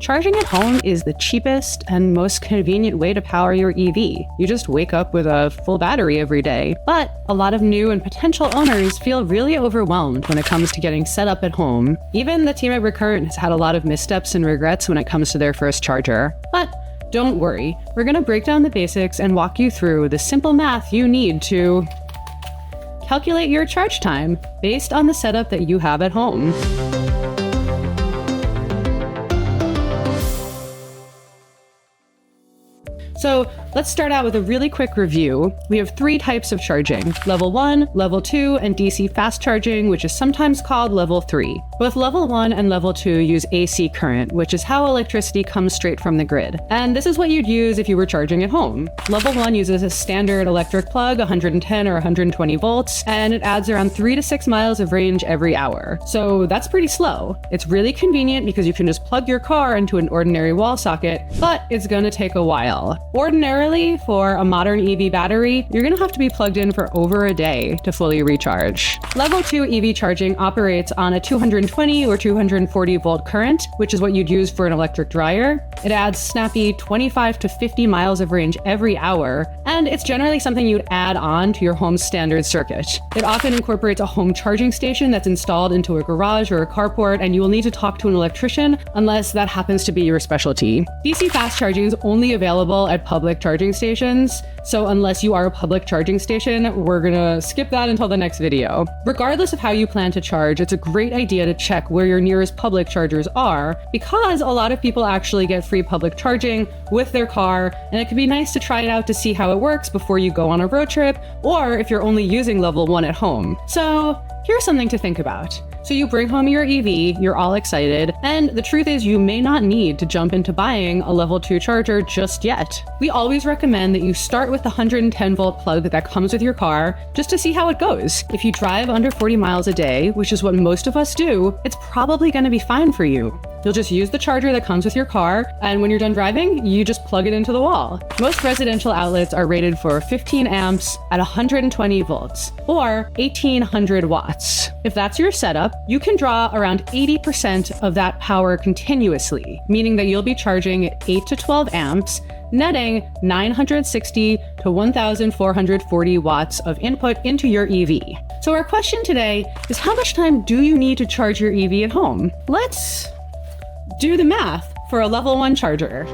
Charging at home is the cheapest and most convenient way to power your EV. You just wake up with a full battery every day. But a lot of new and potential owners feel really overwhelmed when it comes to getting set up at home. Even the team at Recurrent has had a lot of missteps and regrets when it comes to their first charger. But don't worry, we're going to break down the basics and walk you through the simple math you need to calculate your charge time based on the setup that you have at home. So let's start out with a really quick review. We have 3 types of charging: level 1, level 2, and DC fast charging, which is sometimes called level 3. Both level 1 and level 2 use AC current, which is how electricity comes straight from the grid. And this is what you'd use if you were charging at home. Level 1 uses a standard electric plug, 110 or 120 volts, and it adds around 3 to 6 miles of range every hour. So that's pretty slow. It's really convenient because you can just plug your car into an ordinary wall socket, but it's gonna take a while. Ordinarily, for a modern EV battery, you're gonna have to be plugged in for over a day to fully recharge. Level 2 EV charging operates on a 220 or 240 volt current, which is what you'd use for an electric dryer. It adds snappy 25 to 50 miles of range every hour, and it's generally something you'd add on to your home's standard circuit. It often incorporates a home charging station that's installed into a garage or a carport, and you will need to talk to an electrician unless that happens to be your specialty. DC fast charging is only available at public charging stations, so unless you are a public charging station, we're gonna skip that until the next video. Regardless of how you plan to charge, it's a great idea to check where your nearest public chargers are, because a lot of people actually get free public charging with their car, and it can be nice to try it out to see how it works before you go on a road trip, or if you're only using level 1 at home. So here's something to think about. So you bring home your EV, you're all excited, and the truth is you may not need to jump into buying a level 2 charger just yet. We always recommend that you start with the 110 volt plug that comes with your car just to see how it goes. If you drive under 40 miles a day, which is what most of us do, it's probably going to be fine for you. You'll just use the charger that comes with your car, and when you're done driving, you just plug it into the wall. Most residential outlets are rated for 15 amps at 120 volts, or 1800 watts. If that's your setup, you can draw around 80% of that power continuously, meaning that you'll be charging at 8 to 12 amps, netting 960 to 1440 watts of input into your EV. So our question today is, how much time do you need to charge your EV at home? Let's do the math for a level 1 charger.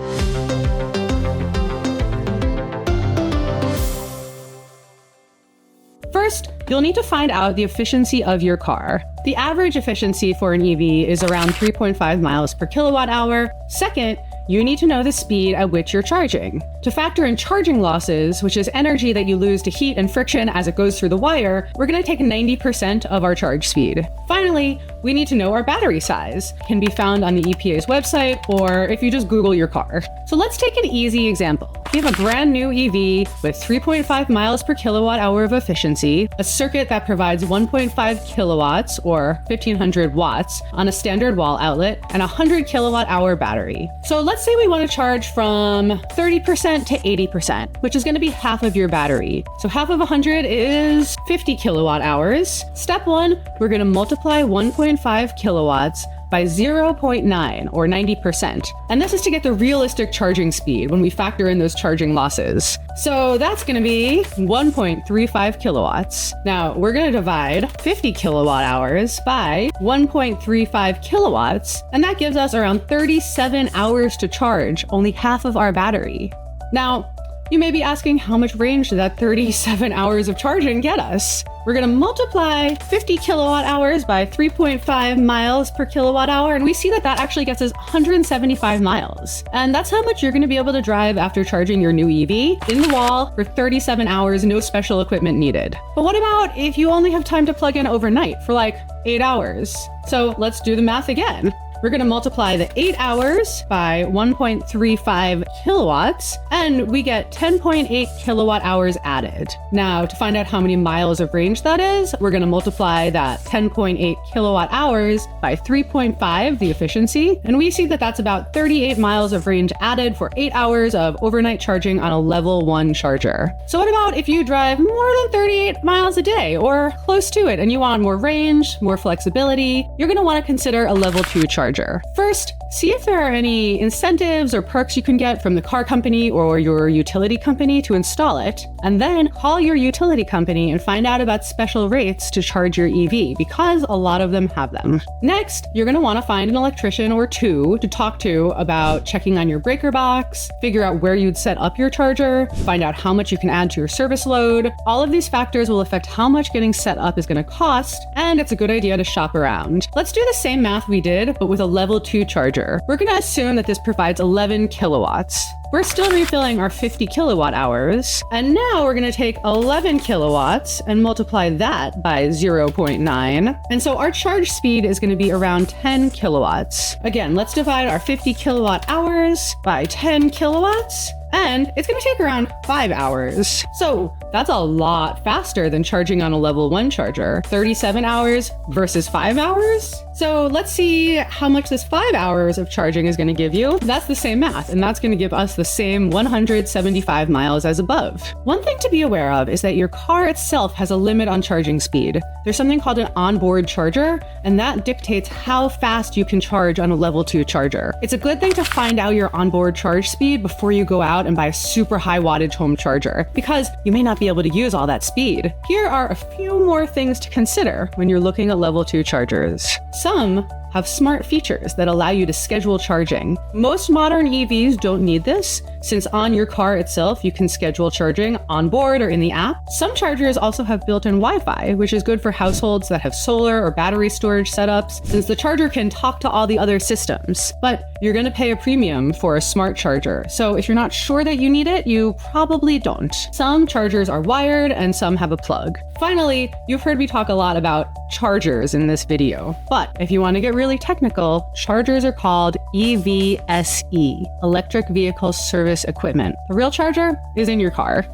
First, you'll need to find out the efficiency of your car. The average efficiency for an EV is around 3.5 miles per kilowatt hour. Second, you need to know the speed at which you're charging. To factor in charging losses, which is energy that you lose to heat and friction as it goes through the wire, we're going to take 90% of our charge speed. Finally, we need to know our battery size. It can be found on the EPA's website, or if you just Google your car. So let's take an easy example. We have a brand new EV with 3.5 miles per kilowatt hour of efficiency, a circuit that provides 1.5 kilowatts or 1500 watts on a standard wall outlet, and a 100 kilowatt hour battery. So let's say we want to charge from 30% to 80%, which is going to be half of your battery. So half of 100 is 50 kilowatt hours. Step 1, we're going to multiply 1.5 kilowatts by 0.9 or 90%. And this is to get the realistic charging speed when we factor in those charging losses. So that's going to be 1.35 kilowatts. Now we're going to divide 50 kilowatt hours by 1.35 kilowatts, and that gives us around 37 hours to charge only half of our battery. Now, you may be asking, how much range did that 37 hours of charging get us? We're going to multiply 50 kilowatt hours by 3.5 miles per kilowatt hour, and we see that that actually gets us 175 miles. And that's how much you're going to be able to drive after charging your new EV in the wall for 37 hours, no special equipment needed. But what about if you only have time to plug in overnight for like 8 hours? So let's do the math again. We're going to multiply the 8 hours by 1.35 kilowatts, and we get 10.8 kilowatt hours added. Now, to find out how many miles of range that is, we're going to multiply that 10.8 kilowatt hours by 3.5, the efficiency, and we see that that's about 38 miles of range added for 8 hours of overnight charging on a level 1 charger. So what about if you drive more than 38 miles a day or close to it and you want more range, more flexibility? You're going to want to consider a level 2 charger. charger. First, see if there are any incentives or perks you can get from the car company or your utility company to install it, and then call your utility company and find out about special rates to charge your EV, because a lot of them have them. Next, you're going to want to find an electrician or two to talk to about checking on your breaker box, figure out where you'd set up your charger, find out how much you can add to your service load. All of these factors will affect how much getting set up is going to cost, and it's a good idea to shop around. Let's do the same math we did, but with a level 2 charger. We're going to assume that this provides 11 kilowatts. We're still refilling our 50 kilowatt hours, and now we're going to take 11 kilowatts and multiply that by 0.9. And so our charge speed is going to be around 10 kilowatts. Again, let's divide our 50 kilowatt hours by 10 kilowatts. And it's going to take around 5 hours. So that's a lot faster than charging on a level 1 charger. 37 hours versus 5 hours. So let's see how much this 5 hours of charging is going to give you. That's the same math, and that's going to give us the same 175 miles as above. One thing to be aware of is that your car itself has a limit on charging speed. There's something called an onboard charger, and that dictates how fast you can charge on a level 2 charger. It's a good thing to find out your onboard charge speed before you go out and buy a super high wattage home charger, because you may not be able to use all that speed. Here are a few more things to consider when you're looking at level 2 chargers. Some have smart features that allow you to schedule charging. Most modern EVs don't need this, since on your car itself you can schedule charging on board or in the app. Some chargers also have built-in Wi-Fi, which is good for households that have solar or battery storage setups, since the charger can talk to all the other systems. But you're going to pay a premium for a smart charger, so if you're not sure that you need it, you probably don't. Some chargers are wired and some have a plug. Finally, you've heard me talk a lot about chargers in this video, but if you want to get really technical, chargers are called EVSE, Electric Vehicle Service Equipment. The real charger is in your car.